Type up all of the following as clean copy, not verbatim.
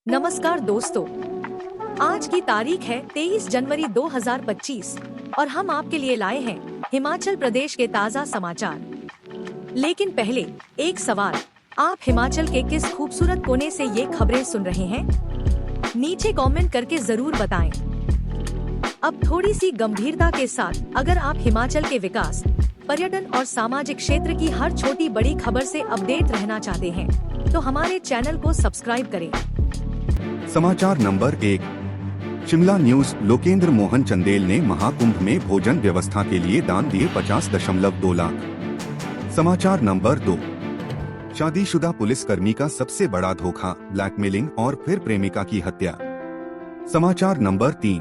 नमस्कार दोस्तों, आज की तारीख है 23 जनवरी 2025 और हम आपके लिए लाए हैं हिमाचल प्रदेश के ताज़ा समाचार। लेकिन पहले एक सवाल, आप हिमाचल के किस खूबसूरत कोने से ये खबरें सुन रहे हैं? नीचे कमेंट करके जरूर बताएं। अब थोड़ी सी गंभीरता के साथ, अगर आप हिमाचल के विकास, पर्यटन और सामाजिक क्षेत्र की हर छोटी बड़ी खबर से अपडेट रहना चाहते हैं, तो हमारे चैनल को सब्सक्राइब करें। समाचार नंबर 1। शिमला न्यूज। लोकेंद्र मोहन चंदेल ने महाकुंभ में भोजन व्यवस्था के लिए दान दिए 50.2 लाख। समाचार नंबर 2। शादीशुदा पुलिसकर्मी का सबसे बड़ा धोखा, ब्लैकमेलिंग और फिर प्रेमिका की हत्या। समाचार नंबर 3।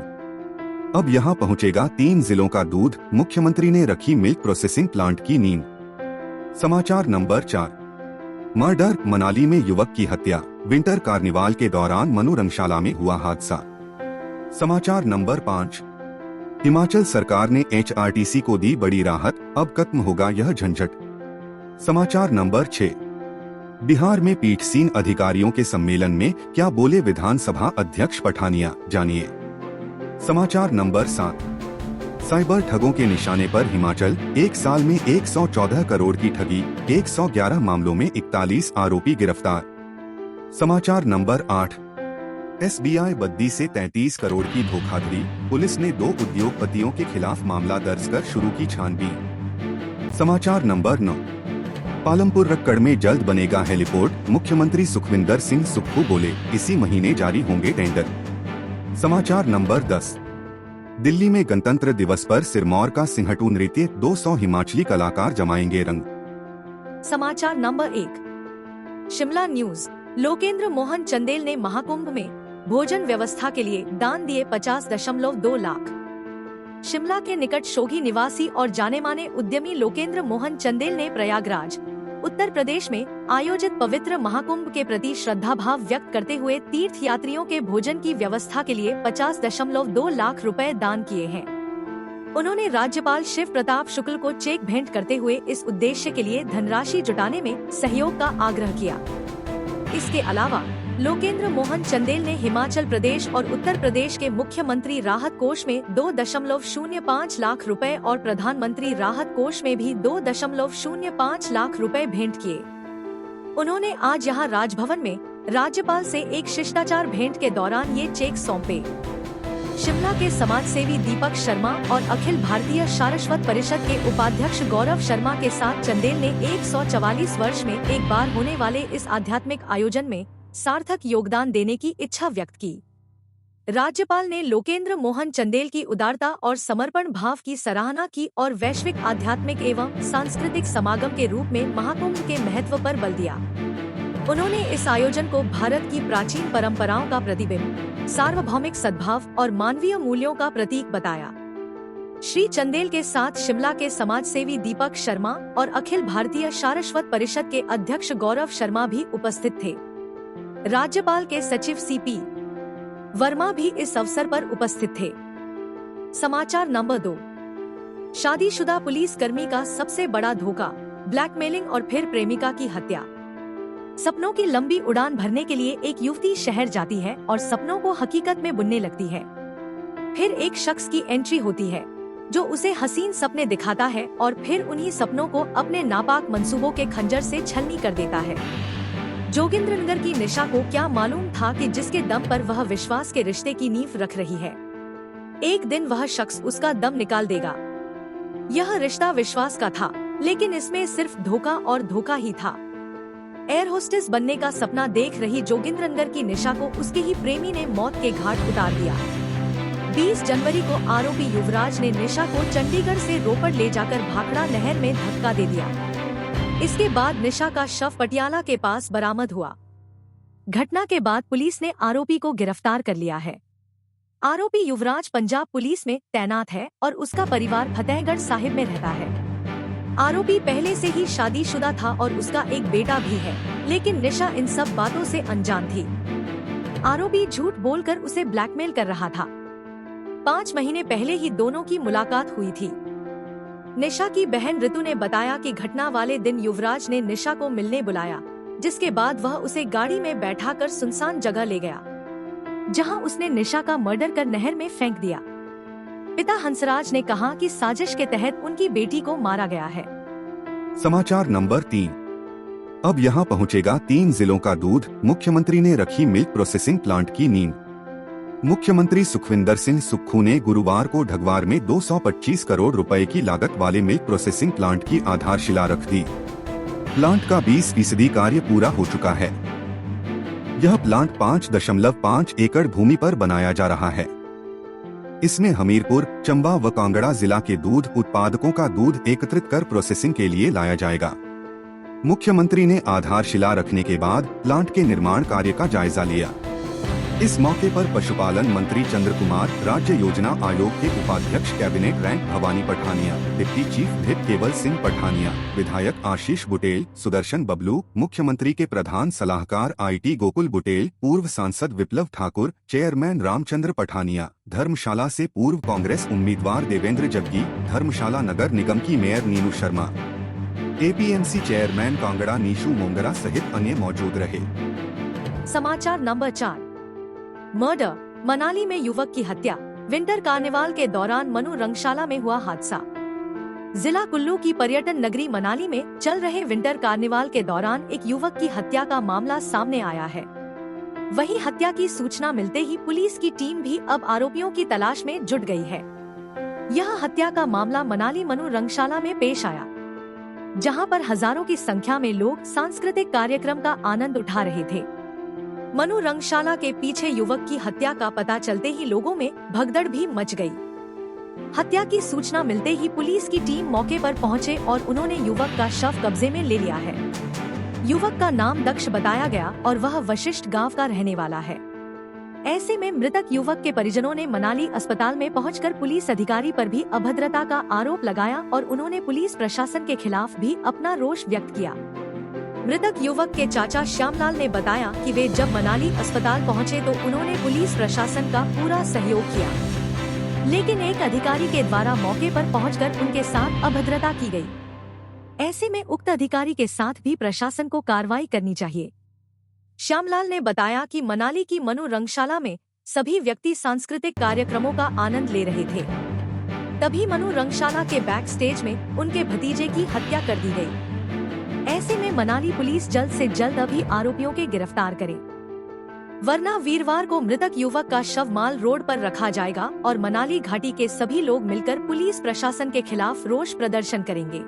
अब यहां पहुंचेगा 3 जिलों का दूध, मुख्यमंत्री ने रखी मिल्क प्रोसेसिंग प्लांट की नींव। समाचार नंबर 4। मर्डर, मनाली में युवक की हत्या, विंटर कार्निवाल के दौरान मनु रंगशाला में हुआ हादसा। समाचार नंबर 5। हिमाचल सरकार ने HRTC को दी बड़ी राहत, अब खत्म होगा यह झंझट। समाचार नंबर 6। बिहार में पीठासीन अधिकारियों के सम्मेलन में क्या बोले विधानसभा अध्यक्ष पठानिया, जानिए। समाचार नंबर 7। साइबर ठगों के निशाने पर हिमाचल, एक साल में 114 करोड़ की ठगी, 111 मामलों में 41 आरोपी गिरफ्तार। समाचार नंबर 8। SBI बद्दी से 33 करोड़ की धोखाधड़ी, पुलिस ने 2 उद्योगपतियों के खिलाफ मामला दर्ज कर शुरू की छानबीन। समाचार नंबर 9। पालमपुर रक्कड़ में जल्द बनेगा हेलीपोर्ट, मुख्यमंत्री सुखविंदर सिंह सुक्खू बोले, इसी महीने जारी होंगे टेंडर। समाचार नंबर 10। दिल्ली में गणतंत्र दिवस पर सिरमौर का सिंहटू नृत्य, 200 हिमाचली कलाकार जमाएंगे रंग। समाचार नंबर 1। शिमला न्यूज। लोकेंद्र मोहन चंदेल ने महाकुंभ में भोजन व्यवस्था के लिए दान दिए 50.2 लाख। शिमला के निकट शोघी निवासी और जाने माने उद्यमी लोकेंद्र मोहन चंदेल ने प्रयागराज, उत्तर प्रदेश में आयोजित पवित्र महाकुंभ के प्रति श्रद्धा भाव व्यक्त करते हुए तीर्थ यात्रियों के भोजन की व्यवस्था के लिए 50.2 लाख रुपए दान किए हैं। उन्होंने राज्यपाल शिव प्रताप शुक्ल को चेक भेंट करते हुए इस उद्देश्य के लिए धनराशि जुटाने में सहयोग का आग्रह किया। इसके अलावा लोकेंद्र मोहन चंदेल ने हिमाचल प्रदेश और उत्तर प्रदेश के मुख्यमंत्री राहत कोष में 2.05 लाख रुपए और प्रधानमंत्री राहत कोष में भी 2.05 लाख रुपए भेंट किए। उन्होंने आज यहां राजभवन में राज्यपाल से एक शिष्टाचार भेंट के दौरान ये चेक सौंपे। शिमला के समाजसेवी दीपक शर्मा और अखिल भारतीय सारस्वत परिषद के उपाध्यक्ष गौरव शर्मा के साथ चंदेल ने 144 वर्ष में एक बार होने वाले इस आध्यात्मिक आयोजन में सार्थक योगदान देने की इच्छा व्यक्त की। राज्यपाल ने लोकेंद्र मोहन चंदेल की उदारता और समर्पण भाव की सराहना की और वैश्विक आध्यात्मिक एवं सांस्कृतिक समागम के रूप में महाकुंभ के महत्व पर बल दिया। उन्होंने इस आयोजन को भारत की प्राचीन परंपराओं का प्रतिबिंब, सार्वभौमिक सद्भाव और मानवीय मूल्यों का प्रतीक बताया। श्री चंदेल के साथ शिमला के समाजसेवी दीपक शर्मा और अखिल भारतीय सारस्वत परिषद के अध्यक्ष गौरव शर्मा भी उपस्थित थे। राज्यपाल के सचिव CP वर्मा भी इस अवसर पर उपस्थित थे। समाचार नंबर 2। शादीशुदा पुलिसकर्मी का सबसे बड़ा धोखा, ब्लैकमेलिंग और फिर प्रेमिका की हत्या। सपनों की लंबी उड़ान भरने के लिए एक युवती शहर जाती है और सपनों को हकीकत में बुनने लगती है। फिर एक शख्स की एंट्री होती है जो उसे हसीन सपने दिखाता है और फिर उन्हीं सपनों को अपने नापाक मंसूबों के खंजर से छलनी कर देता है। जोगिंद्रनगर की निशा को क्या मालूम था कि जिसके दम पर वह विश्वास के रिश्ते की नींव रख रही है, एक दिन वह शख्स उसका दम निकाल देगा। यह रिश्ता विश्वास का था, लेकिन इसमें सिर्फ धोखा और धोखा ही था। एयर होस्टेस बनने का सपना देख रही जोगिंद्रनगर की निशा को उसके ही प्रेमी ने मौत के घाट उतार दिया। 20 जनवरी को आरोपी युवराज ने निशा को चंडीगढ़ से रोपड़ ले जाकर भाखड़ा नहर में धक्का दे दिया। इसके बाद निशा का शव पटियाला के पास बरामद हुआ। घटना के बाद पुलिस ने आरोपी को गिरफ्तार कर लिया है। आरोपी युवराज पंजाब पुलिस में तैनात है और उसका परिवार फतेहगढ़ साहिब में रहता है। आरोपी पहले से ही शादीशुदा था और उसका एक बेटा भी है, लेकिन निशा इन सब बातों से अनजान थी। आरोपी झूठ बोलकर उसे ब्लैकमेल कर रहा था। 5 महीने पहले ही दोनों की मुलाकात हुई थी। निशा की बहन ऋतु ने बताया कि घटना वाले दिन युवराज ने निशा को मिलने बुलाया, जिसके बाद वह उसे गाड़ी में बैठाकर सुनसान जगह ले गया, जहां उसने निशा का मर्डर कर नहर में फेंक दिया। पिता हंसराज ने कहा कि साजिश के तहत उनकी बेटी को मारा गया है। समाचार नंबर 3। अब यहां पहुंचेगा 3 जिलों का दूध, मुख्यमंत्री ने रखी मिल्क प्रोसेसिंग प्लांट की नींव। मुख्यमंत्री सुखविंदर सिंह सुक्खू ने गुरुवार को ढगवार में 225 करोड़ रुपए की लागत वाले मिल्क प्रोसेसिंग प्लांट की आधारशिला रख दी। प्लांट का 20% कार्य पूरा हो चुका है। यह प्लांट 5.5 एकड़ भूमि पर बनाया जा रहा है। इसमें हमीरपुर, चंबा व कांगड़ा जिला के दूध उत्पादकों का दूध एकत्रित कर प्रोसेसिंग के लिए लाया जाएगा। मुख्यमंत्री ने आधारशिला रखने के बाद प्लांट के निर्माण कार्य का जायजा लिया। इस मौके पर पशुपालन मंत्री चंद्र कुमार, राज्य योजना आयोग के उपाध्यक्ष cabinet rank Bhavani Pathania, deputy chief whip केवल सिंह पठानिया, विधायक आशीष बुटेल, सुदर्शन बबलू, मुख्यमंत्री के प्रधान सलाहकार IT गोकुल बुटेल, पूर्व सांसद विप्लव ठाकुर, चेयरमैन रामचंद्र पठानिया, धर्मशाला से पूर्व कांग्रेस उम्मीदवार देवेंद्र जग्गी, धर्मशाला नगर निगम की mayor Neenu Sharma, APMC chairman Kangra Neeshu Mongra सहित अन्य मौजूद रहे। समाचार नंबर 4। मर्डर, मनाली में युवक की हत्या। विंटर कार्निवाल के दौरान मनु रंगशाला में हुआ हादसा। जिला कुल्लू की पर्यटन नगरी मनाली में चल रहे विंटर कार्निवाल के दौरान एक युवक की हत्या का मामला सामने आया है। वहीं हत्या की सूचना मिलते ही पुलिस की टीम भी अब आरोपियों की तलाश में जुट गई है। यह हत्या का मामला मनाली मनु रंगशाला में पेश आया, जहां पर हजारों की संख्या में लोग सांस्कृतिक कार्यक्रम का आनंद उठा रहे थे। मनु रंगशाला के पीछे युवक की हत्या का पता चलते ही लोगों में भगदड़ भी मच गई। हत्या की सूचना मिलते ही पुलिस की टीम मौके पर पहुंचे और उन्होंने युवक का शव कब्जे में ले लिया है। युवक का नाम दक्ष बताया गया और वह वशिष्ठ गांव का रहने वाला है। ऐसे में मृतक युवक के परिजनों ने मनाली अस्पताल में पहुंचकर पुलिस अधिकारी पर भी अभद्रता का आरोप लगाया और उन्होंने पुलिस प्रशासन के खिलाफ भी अपना रोष व्यक्त किया। मृतक युवक के चाचा श्यामलाल ने बताया कि वे जब मनाली अस्पताल पहुंचे तो उन्होंने पुलिस प्रशासन का पूरा सहयोग किया, लेकिन एक अधिकारी के द्वारा मौके पर पहुंचकर उनके साथ अभद्रता की गई। ऐसे में उक्त अधिकारी के साथ भी प्रशासन को कार्रवाई करनी चाहिए। श्यामलाल ने बताया कि मनाली की मनु रंगशाला में सभी व्यक्ति सांस्कृतिक कार्यक्रमों का आनंद ले रहे थे। तभी मनु रंगशाला के बैक स्टेज में उनके भतीजे की हत्या कर दी गई। ऐसे में मनाली पुलिस जल्द से जल्द अभी आरोपियों के गिरफ्तार करे, वरना वीरवार को मृतक युवक का शव माल रोड पर रखा जाएगा और मनाली घाटी के सभी लोग मिलकर पुलिस प्रशासन के खिलाफ रोष प्रदर्शन करेंगे।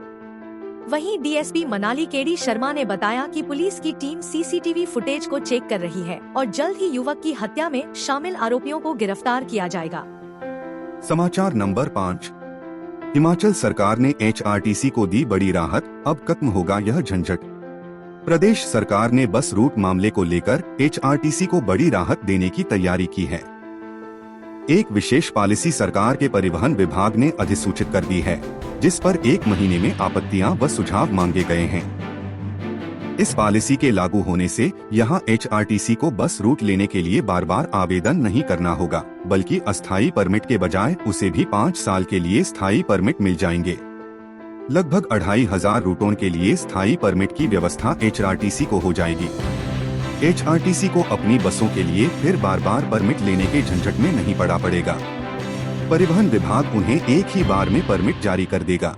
वहीं DSP मनाली KD शर्मा ने बताया कि पुलिस की टीम CCTV फुटेज को चेक कर रही है और जल्द ही युवक की हत्या में शामिल आरोपियों को गिरफ्तार किया जाएगा। समाचार नंबर 5। हिमाचल सरकार ने HRTC को दी बड़ी राहत, अब खत्म होगा यह झंझट। प्रदेश सरकार ने बस रूट मामले को लेकर HRTC को बड़ी राहत देने की तैयारी की है। एक विशेष पॉलिसी सरकार के परिवहन विभाग ने अधिसूचित कर दी है, जिस पर 1 महीने में आपत्तियां व सुझाव मांगे गए हैं। इस पॉलिसी के लागू होने से यहां HRTC को बस रूट लेने के लिए बार बार आवेदन नहीं करना होगा, बल्कि अस्थायी परमिट के बजाय उसे भी 5 साल के लिए स्थायी परमिट मिल जाएंगे। लगभग 2500 रूटों के लिए स्थायी परमिट की व्यवस्था HRTC को हो जाएगी। HRTC को अपनी बसों के लिए फिर बार बार परमिट लेने के झंझट में नहीं पड़ा पड़ेगा। परिवहन विभाग उन्हें एक ही बार में परमिट जारी कर देगा।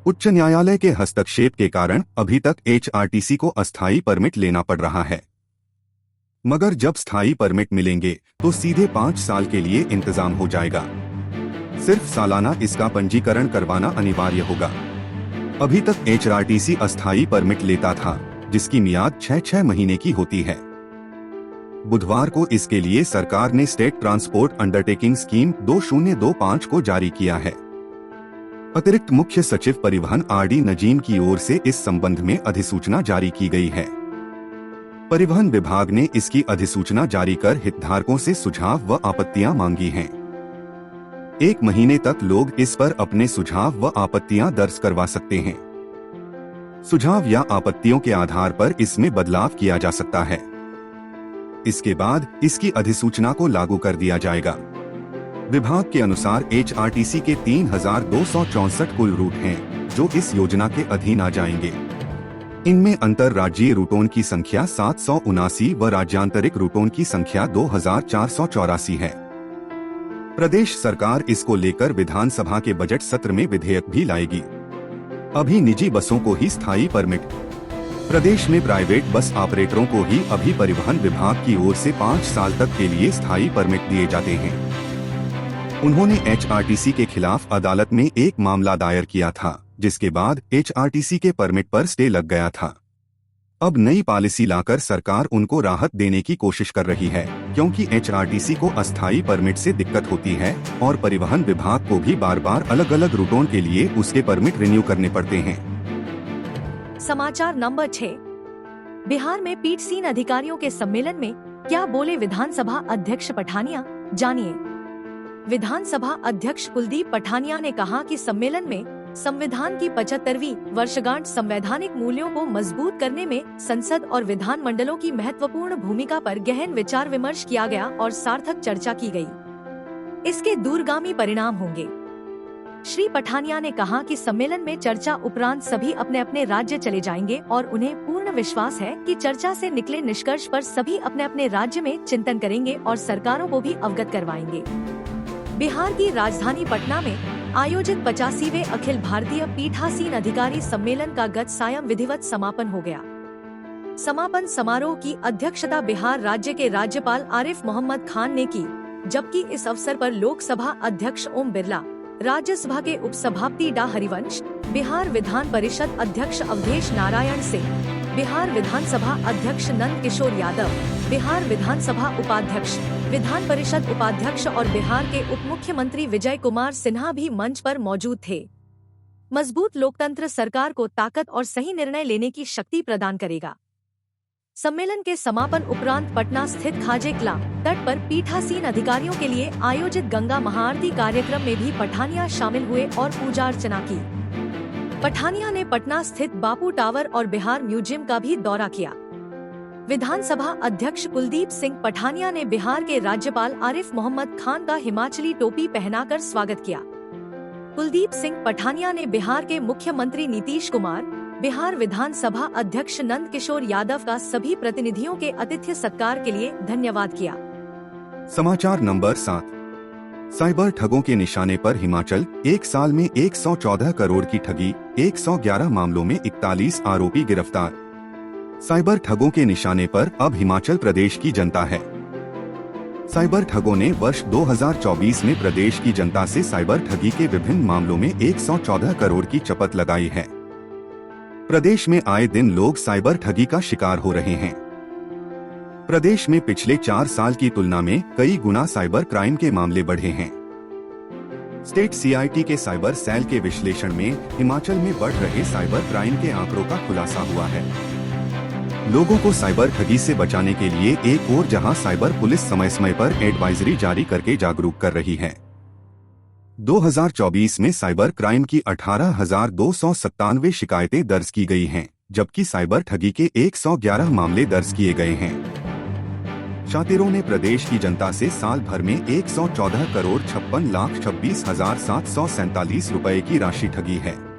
उच्च न्यायालय के हस्तक्षेप के कारण अभी तक HRTC को अस्थायी परमिट लेना पड़ रहा है, मगर जब स्थायी परमिट मिलेंगे तो सीधे 5 साल के लिए इंतजाम हो जाएगा। सिर्फ सालाना इसका पंजीकरण करवाना अनिवार्य होगा। अभी तक HRTC अस्थायी परमिट लेता था, जिसकी मियाद 6 महीने की होती है। बुधवार को इसके लिए सरकार ने स्टेट ट्रांसपोर्ट अंडरटेकिंग स्कीम 2025 को जारी किया है। अतिरिक्त मुख्य सचिव परिवहन RD नजीम की ओर से इस संबंध में अधिसूचना जारी की गई है। परिवहन विभाग ने इसकी अधिसूचना जारी कर हितधारकों से सुझाव व आपत्तियां मांगी हैं। 1 महीने तक लोग इस पर अपने सुझाव व आपत्तियां दर्ज करवा सकते हैं। सुझाव या आपत्तियों के आधार पर इसमें बदलाव किया जा सकता है। इसके बाद इसकी अधिसूचना को लागू कर दिया जाएगा। विभाग के अनुसार HRTC के 3264 कुल रूट हैं, जो इस योजना के अधीन आ जाएंगे। इनमें अंतर्राज्यीय रूटों की संख्या 779 व राज्यांतरिक रूटों की संख्या 2484 है। प्रदेश सरकार इसको लेकर विधानसभा के बजट सत्र में विधेयक भी लाएगी। अभी निजी बसों को ही स्थायी परमिट। प्रदेश में प्राइवेट बस ऑपरेटरों को ही अभी परिवहन विभाग की ओर से 5 साल तक के लिए स्थायी परमिट दिए जाते हैं। उन्होंने एचआरटीसी के खिलाफ अदालत में एक मामला दायर किया था, जिसके बाद एचआरटीसी के परमिट पर स्टे लग गया था। अब नई पॉलिसी लाकर सरकार उनको राहत देने की कोशिश कर रही है, क्योंकि एचआरटीसी को अस्थायी परमिट से दिक्कत होती है और परिवहन विभाग को भी बार बार अलग अलग रूटों के लिए उसके परमिट रिन्यू करने पड़ते हैं। समाचार नंबर 6। बिहार में पीठासीन अधिकारियों के सम्मेलन में क्या बोले विधानसभा अध्यक्ष पठानिया, जानिए। विधानसभा अध्यक्ष कुलदीप पठानिया ने कहा कि सम्मेलन में संविधान की 75वीं वर्षगांठ संवैधानिक मूल्यों को मजबूत करने में संसद और विधान मंडलों की महत्वपूर्ण भूमिका पर गहन विचार विमर्श किया गया और सार्थक चर्चा की गई। इसके दूरगामी परिणाम होंगे। श्री पठानिया ने कहा कि सम्मेलन में चर्चा उपरांत सभी अपने अपने राज्य चले जाएंगे और उन्हें पूर्ण विश्वास है कि चर्चा से निकले निष्कर्ष पर सभी अपने अपने राज्य में चिंतन करेंगे और सरकारों को भी अवगत करवाएंगे। बिहार की राजधानी पटना में आयोजित 85वें अखिल भारतीय पीठासीन अधिकारी सम्मेलन का गत सायं विधिवत समापन हो गया। समापन समारोह की अध्यक्षता बिहार राज्य के राज्यपाल आरिफ मोहम्मद खान ने की, जबकि इस अवसर पर लोकसभा अध्यक्ष ओम बिरला, राज्यसभा के उपसभापति डा हरिवंश, बिहार विधान परिषद अध्यक्ष अवधेश नारायण सिंह, बिहार विधानसभा अध्यक्ष नंद किशोर यादव, बिहार विधानसभा उपाध्यक्ष, विधान परिषद उपाध्यक्ष और बिहार के उप मुख्यमंत्री विजय कुमार सिन्हा भी मंच पर मौजूद थे। मजबूत लोकतंत्र सरकार को ताकत और सही निर्णय लेने की शक्ति प्रदान करेगा। सम्मेलन के समापन उपरांत पटना स्थित खाजे किला तट पर पीठासीन अधिकारियों के लिए आयोजित गंगा महाआरती कार्यक्रम में भी पठानिया शामिल हुए और पूजा अर्चना की। पठानिया ने पटना स्थित बापू टावर और बिहार म्यूजियम का भी दौरा किया। विधानसभा अध्यक्ष कुलदीप सिंह पठानिया ने बिहार के राज्यपाल आरिफ मोहम्मद खान का हिमाचली टोपी पहनाकर स्वागत किया। कुलदीप सिंह पठानिया ने बिहार के मुख्यमंत्री नीतीश कुमार, बिहार विधानसभा अध्यक्ष नंद किशोर यादव का सभी प्रतिनिधियों के आतिथ्य सत्कार के लिए धन्यवाद किया। समाचार नंबर 7। साइबर ठगों के निशाने पर हिमाचल, एक साल में 114 करोड़ की ठगी, 111 मामलों में 41 आरोपी गिरफ्तार। साइबर ठगों के निशाने पर अब हिमाचल प्रदेश की जनता है। साइबर ठगों ने वर्ष 2024 में प्रदेश की जनता से साइबर ठगी के विभिन्न मामलों में 114 करोड़ की चपत लगाई है। प्रदेश में आए दिन लोग साइबर ठगी का शिकार हो रहे हैं। प्रदेश में पिछले 4 साल की तुलना में कई गुना साइबर क्राइम के मामले बढ़े हैं। स्टेट सीआईटी के साइबर सेल के विश्लेषण में हिमाचल में बढ़ रहे साइबर क्राइम के आंकड़ों का खुलासा हुआ है। लोगों को साइबर ठगी से बचाने के लिए एक और जहां साइबर पुलिस समय समय पर एडवाइजरी जारी करके जागरूक कर रही है। 2024 में साइबर क्राइम की 18,297 शिकायतें दर्ज की गई हैं, जबकि साइबर ठगी के 111 मामले दर्ज किए गए हैं। शातिरों ने प्रदेश की जनता से साल भर में 114 करोड़ 56,26,747 रुपए की राशि ठगी है।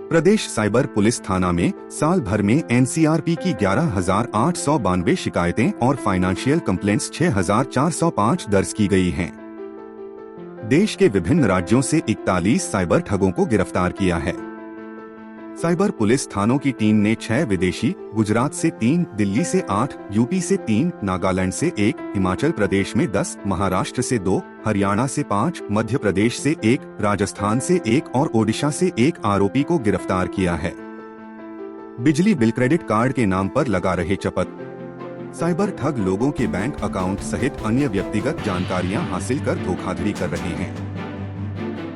प्रदेश साइबर पुलिस थाना में साल भर में एनसीआरपी की 11,892 शिकायतें और फाइनेंशियल कंप्लेंट्स 6,405 दर्ज की गई हैं। देश के विभिन्न राज्यों से 41 साइबर ठगों को गिरफ्तार किया है। साइबर पुलिस थानों की टीम ने 6 विदेशी, गुजरात से 3, दिल्ली से 8, यूपी से 3, नागालैंड से 1, हिमाचल प्रदेश में 10, महाराष्ट्र से 2, हरियाणा से 5, मध्य प्रदेश से 1, राजस्थान से 1 और ओडिशा से 1 आरोपी को गिरफ्तार किया है। बिजली बिल क्रेडिट कार्ड के नाम पर लगा रहे चपत। साइबर ठग लोगों के बैंक अकाउंट सहित अन्य व्यक्तिगत जानकारियां हासिल कर धोखाधड़ी कर रहे हैं।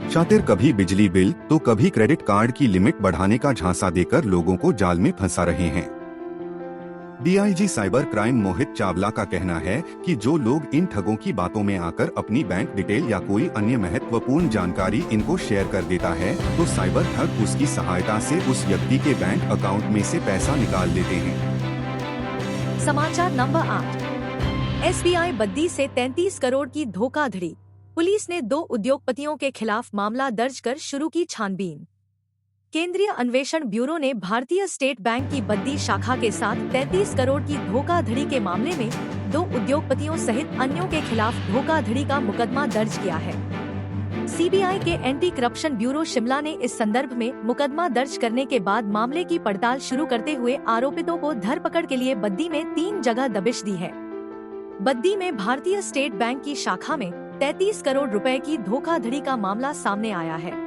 शातिर कभी बिजली बिल तो कभी क्रेडिट कार्ड की लिमिट बढ़ाने का झांसा देकर लोगों को जाल में फंसा रहे हैं। DIG cyber crime Mohit Chawla का कहना है कि जो लोग इन ठगों की बातों में आकर अपनी बैंक डिटेल या कोई अन्य महत्वपूर्ण जानकारी इनको शेयर कर देता है, तो साइबर ठग उसकी सहायता से उस व्यक्ति के बैंक अकाउंट में से पैसा निकाल लेते हैं। समाचार नंबर 8। एसबीआई बद्दी से 33 करोड़ की धोखाधड़ी, पुलिस ने 2 उद्योगपतियों के खिलाफ मामला दर्ज कर शुरू की छानबीन। केंद्रीय अन्वेषण ब्यूरो ने भारतीय स्टेट बैंक की बद्दी शाखा के साथ 33 करोड़ की धोखाधड़ी के मामले में 2 उद्योगपतियों सहित अन्यों के खिलाफ धोखाधड़ी का मुकदमा दर्ज किया है। सीबीआई के एंटी करप्शन ब्यूरो शिमला ने इस संदर्भ में मुकदमा दर्ज करने के बाद मामले की पड़ताल शुरू करते हुए आरोपितों को धरपकड़ के लिए बद्दी में 3 जगह दबिश दी है। बद्दी में भारतीय स्टेट बैंक की शाखा में 33 करोड़ रुपए की धोखाधड़ी का मामला सामने आया है।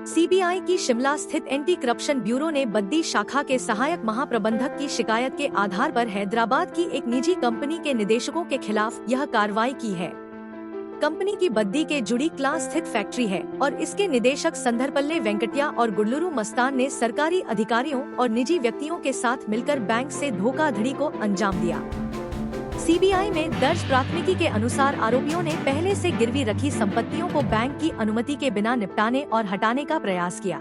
सीबीआई की शिमला स्थित एंटी करप्शन ब्यूरो ने बद्दी शाखा के सहायक महाप्रबंधक की शिकायत के आधार पर हैदराबाद की एक निजी कंपनी के निदेशकों के खिलाफ यह कार्रवाई की है। कंपनी की बद्दी के जुड़ी क्लास स्थित फैक्ट्री है और इसके निदेशक संदरपल्ले वेंकटिया और गुल्लूरू मस्तान ने सरकारी अधिकारियों और निजी व्यक्तियों के साथ मिलकर बैंक से धोखाधड़ी को अंजाम दिया। सीबीआई में दर्ज प्राथमिकी के अनुसार आरोपियों ने पहले से गिरवी रखी संपत्तियों को बैंक की अनुमति के बिना निपटाने और हटाने का प्रयास किया।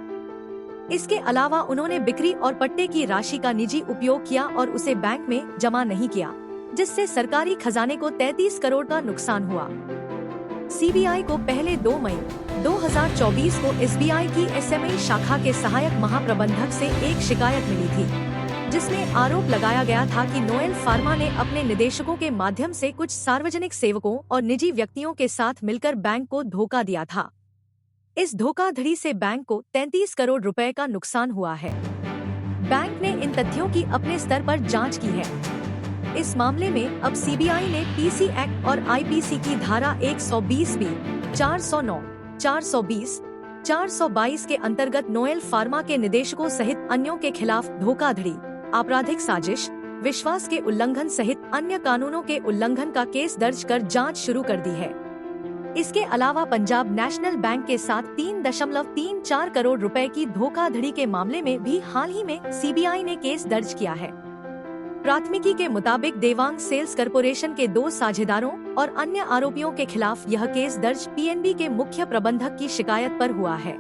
इसके अलावा उन्होंने बिक्री और पट्टे की राशि का निजी उपयोग किया और उसे बैंक में जमा नहीं किया, जिससे सरकारी खजाने को 33 करोड़ का नुकसान हुआ। सीबीआई को पहले 2 मई 2024 को एसबीआई की एसएमई शाखा के सहायक महाप्रबंधक से एक शिकायत मिली थी, जिसमें आरोप लगाया गया था कि नोएल फार्मा ने अपने निदेशकों के माध्यम से कुछ सार्वजनिक सेवकों और निजी व्यक्तियों के साथ मिलकर बैंक को धोखा दिया था। इस धोखाधड़ी से बैंक को 33 करोड़ रुपए का नुकसान हुआ है। बैंक ने इन तथ्यों की अपने स्तर पर जांच की है। इस मामले में अब सीबीआई ने पीसी एक्ट और आईपीसी की धारा 120B, 409, 420, 422 के अंतर्गत नोएल फार्मा के निदेशकों सहित अन्यों के खिलाफ धोखाधड़ी, आपराधिक साजिश, विश्वास के उल्लंघन सहित अन्य कानूनों के उल्लंघन का केस दर्ज कर जांच शुरू कर दी है। इसके अलावा पंजाब नेशनल बैंक के साथ 3.34 करोड़ रुपए की धोखाधड़ी के मामले में भी हाल ही में सीबीआई ने केस दर्ज किया है। प्राथमिकी के मुताबिक देवांग सेल्स कॉरपोरेशन के 2 साझेदारों और अन्य आरोपियों के खिलाफ यह केस दर्ज पीएनबी के मुख्य प्रबंधक की शिकायत पर हुआ है।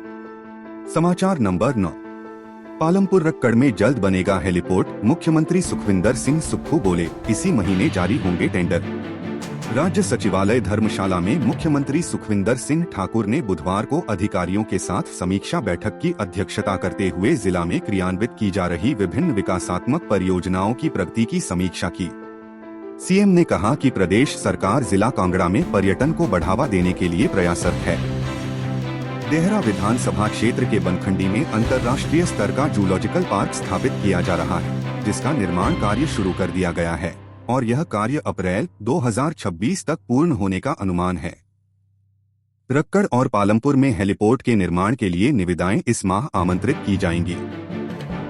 समाचार नंबर 9। पालमपुर रक्कड़ में जल्द बनेगा हेलीपोर्ट, मुख्यमंत्री सुखविंदर सिंह सुक्खू बोले, इसी महीने जारी होंगे टेंडर। राज्य सचिवालय धर्मशाला में मुख्यमंत्री सुखविंदर सिंह ठाकुर ने बुधवार को अधिकारियों के साथ समीक्षा बैठक की अध्यक्षता करते हुए जिला में क्रियान्वित की जा रही विभिन्न विकासात्मक परियोजनाओं की प्रगति की समीक्षा की। सीएम ने कहा कि प्रदेश सरकार जिला कांगड़ा में पर्यटन को बढ़ावा देने के लिए प्रयासरत है। देहरा विधानसभा क्षेत्र के बनखंडी में अंतर्राष्ट्रीय स्तर का जूलॉजिकल पार्क स्थापित किया जा रहा है, जिसका निर्माण कार्य शुरू कर दिया गया है और यह कार्य अप्रैल 2026 तक पूर्ण होने का अनुमान है। रक्कड़ और पालमपुर में हेलीपोर्ट के निर्माण के लिए निविदाएं इस माह आमंत्रित की जाएंगी।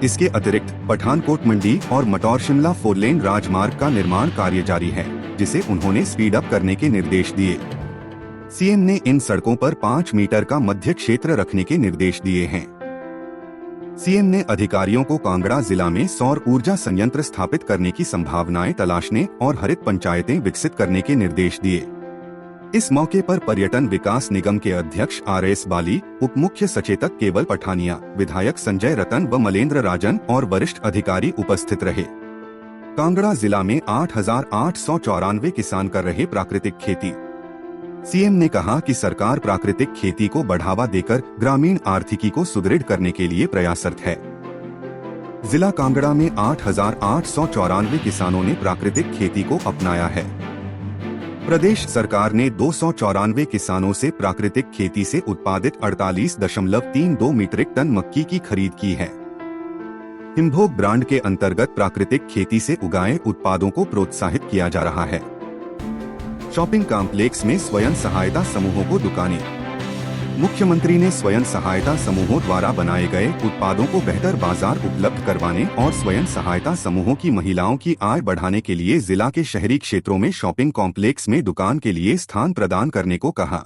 इसके अतिरिक्त पठानकोट मंडी और मटौर शिमला 4 लेन राजमार्ग का निर्माण कार्य जारी है, जिसे उन्होंने स्पीड अप करने के निर्देश दिए। सीएम ने इन सड़कों पर 5 मीटर का मध्य क्षेत्र रखने के निर्देश दिए हैं। सीएम ने अधिकारियों को कांगड़ा जिला में सौर ऊर्जा संयंत्र स्थापित करने की संभावनाएं तलाशने और हरित पंचायतें विकसित करने के निर्देश दिए। इस मौके पर पर्यटन विकास निगम के अध्यक्ष RS बाली, उप मुख्य सचेतक केवल पठानिया, विधायक संजय रतन व मलेंद्र राजन और वरिष्ठ अधिकारी उपस्थित रहे। कांगड़ा जिला में 8,894 किसान कर रहे प्राकृतिक खेती। सीएम ने कहा कि सरकार प्राकृतिक खेती को बढ़ावा देकर ग्रामीण आर्थिकी को सुदृढ़ करने के लिए प्रयासरत है। जिला कांगड़ा में 8,894 किसानों ने प्राकृतिक खेती को अपनाया है। प्रदेश सरकार ने 294 किसानों से प्राकृतिक खेती से उत्पादित 48.32 मीट्रिक टन मक्की की खरीद की है। हिमभोग ब्रांड के अंतर्गत प्राकृतिक खेती से उगाए उत्पादों को प्रोत्साहित किया जा रहा है। शॉपिंग कॉम्प्लेक्स में स्वयं सहायता समूहों को दुकानें। मुख्यमंत्री ने स्वयं सहायता समूहों द्वारा बनाए गए उत्पादों को बेहतर बाजार उपलब्ध करवाने और स्वयं सहायता समूहों की महिलाओं की आय बढ़ाने के लिए जिला के शहरी क्षेत्रों में शॉपिंग कॉम्प्लेक्स में दुकान के लिए स्थान प्रदान करने को कहा।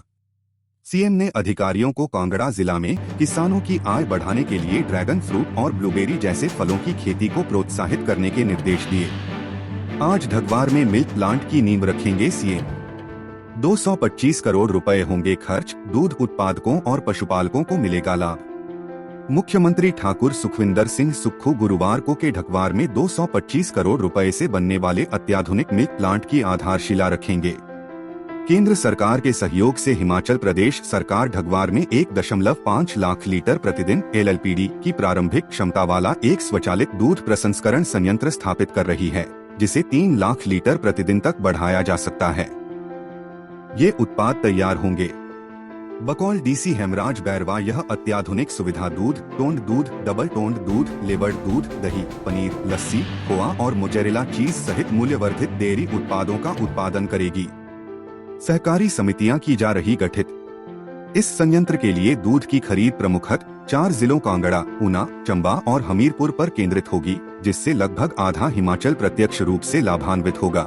सीएम ने अधिकारियों को कांगड़ा जिला में किसानों की आय बढ़ाने के लिए ड्रैगन फ्रूट और ब्लूबेरी जैसे फलों की खेती को प्रोत्साहित करने के निर्देश दिए। आज ढगवार में मिल्क प्लांट की नींव रखेंगे सीएम। 225 करोड़ रुपए होंगे खर्च, दूध उत्पादकों और पशुपालकों को मिलेगा लाभ। मुख्यमंत्री ठाकुर सुखविंदर सिंह सुक्खू गुरुवार को के ढगवार में 225 करोड़ रुपए से बनने वाले अत्याधुनिक मिल्क प्लांट की आधारशिला रखेंगे। केंद्र सरकार के सहयोग से हिमाचल प्रदेश सरकार ढगवार में 1.5 लाख लीटर प्रतिदिन LLPD की प्रारंभिक क्षमता वाला एक स्वचालित दूध प्रसंस्करण संयंत्र स्थापित कर रही है, जिसे 3 लाख लीटर प्रतिदिन तक बढ़ाया जा सकता है। ये उत्पाद तैयार होंगे। बकौल DC हेमराज बैरवा, यह अत्याधुनिक सुविधा दूध, टोंड दूध, डबल टोंड दूध, लेबर्ड दूध, दही, पनीर, लस्सी, खोआ और मोज़रेला चीज सहित मूल्यवर्धित डेयरी उत्पादों का उत्पादन करेगी। सहकारी समितियां की जा रही गठित। इस संयंत्र के लिए दूध की खरीद प्रमुखतः 4 जिलों कांगड़ा, ऊना, चंबा और हमीरपुर पर केंद्रित होगी, जिससे लगभग आधा हिमाचल प्रत्यक्ष रूप से लाभान्वित होगा।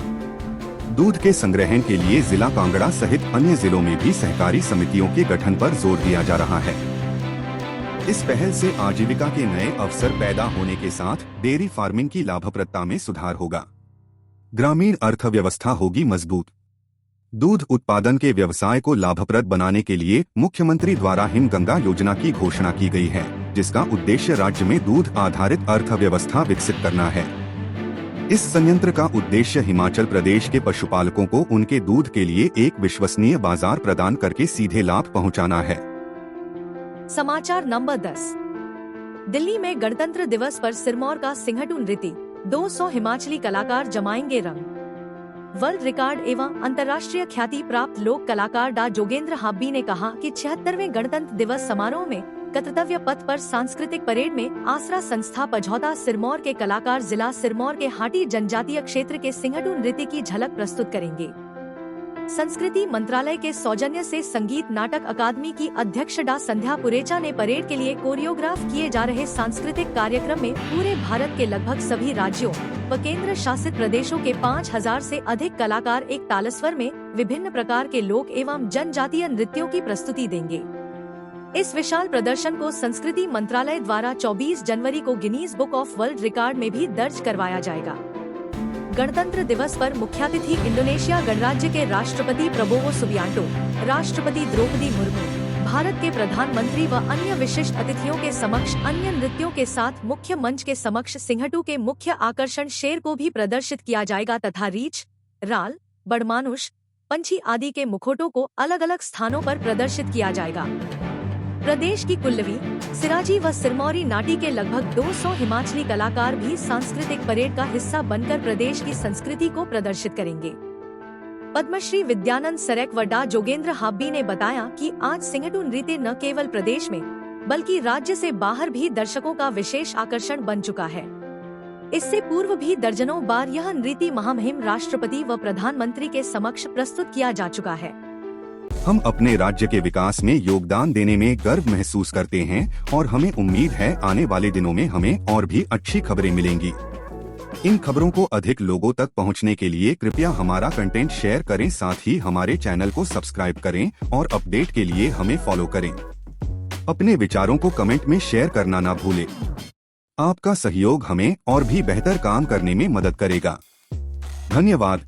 दूध के संग्रहण के लिए जिला कांगड़ा सहित अन्य जिलों में भी सहकारी समितियों के गठन पर जोर दिया जा रहा है। इस पहल से आजीविका के नए अवसर पैदा होने के साथ डेयरी फार्मिंग की लाभप्रदता में सुधार होगा। ग्रामीण अर्थव्यवस्था होगी मजबूत। दूध उत्पादन के व्यवसाय को लाभप्रद बनाने के लिए मुख्यमंत्री द्वारा हिमगंगा योजना की घोषणा की गई है, जिसका उद्देश्य राज्य में दूध आधारित अर्थव्यवस्था विकसित करना है। इस संयंत्र का उद्देश्य हिमाचल प्रदेश के पशुपालकों को उनके दूध के लिए एक विश्वसनीय बाजार प्रदान करके सीधे लाभ पहुंचाना है। समाचार नंबर 10। दिल्ली में गणतंत्र दिवस पर सिरमौर का सिंहटू नृत्य, 200 हिमाचली कलाकार जमाएंगे रंग। वर्ल्ड रिकॉर्ड एवं अंतर्राष्ट्रीय ख्याति प्राप्त लोक कलाकार डा जोगेंद्र हाब्बी ने कहा कि 76वें गणतंत्र दिवस समारोह में कर्तव्य पथ पर सांस्कृतिक परेड में आसरा संस्था पझौता सिरमौर के कलाकार जिला सिरमौर के हाटी जनजातीय क्षेत्र के सिंहटू नृत्य की झलक प्रस्तुत करेंगे। संस्कृति मंत्रालय के सौजन्य से संगीत नाटक अकादमी की अध्यक्ष डा संध्या पुरेचा ने परेड के लिए कोरियोग्राफ किए जा रहे सांस्कृतिक कार्यक्रम में पूरे भारत के लगभग सभी राज्यों व केंद्र शासित प्रदेशों के 5000 से अधिक कलाकार एक तालस्वर में विभिन्न प्रकार के लोक एवं जनजातीय नृत्यों की प्रस्तुति देंगे। इस विशाल प्रदर्शन को संस्कृति मंत्रालय द्वारा 24 जनवरी को Guinness book of world record में भी दर्ज करवाया जाएगा। गणतंत्र दिवस पर मुख्यातिथि इंडोनेशिया गणराज्य के राष्ट्रपति प्रबोवो सुबियांटो, राष्ट्रपति द्रौपदी मुर्मू, भारत के प्रधानमंत्री व अन्य विशिष्ट अतिथियों के समक्ष अन्य नृत्यों के साथ मुख्य मंच के समक्ष सिंहटू के मुख्य आकर्षण शेर को भी प्रदर्शित किया जाएगा तथा रीछ, राल, बड़मानुष, पंछी आदि के मुखौटों को अलग अलग स्थानों पर प्रदर्शित किया जाएगा। प्रदेश की कुल्लवी, सिराजी व सिरमौरी नाटी के लगभग 200 हिमाचली कलाकार भी सांस्कृतिक परेड का हिस्सा बनकर प्रदेश की संस्कृति को प्रदर्शित करेंगे। पद्मश्री विद्यानंद सरेक व डा जोगेंद्र हाब्बी ने बताया कि आज सिंहटू नृत्य न केवल प्रदेश में बल्कि राज्य से बाहर भी दर्शकों का विशेष आकर्षण बन चुका है। इससे पूर्व भी दर्जनों बार यह नृत्य महामहिम राष्ट्रपति व प्रधानमंत्री के समक्ष प्रस्तुत किया जा चुका है। हम अपने राज्य के विकास में योगदान देने में गर्व महसूस करते हैं और हमें उम्मीद है आने वाले दिनों में हमें और भी अच्छी खबरें मिलेंगी। इन खबरों को अधिक लोगों तक पहुंचने के लिए कृपया हमारा कंटेंट शेयर करें, साथ ही हमारे चैनल को सब्सक्राइब करें और अपडेट के लिए हमें फॉलो करें। अपने विचारों को कमेंट में शेयर करना ना भूलें। आपका सहयोग हमें और भी बेहतर काम करने में मदद करेगा। धन्यवाद।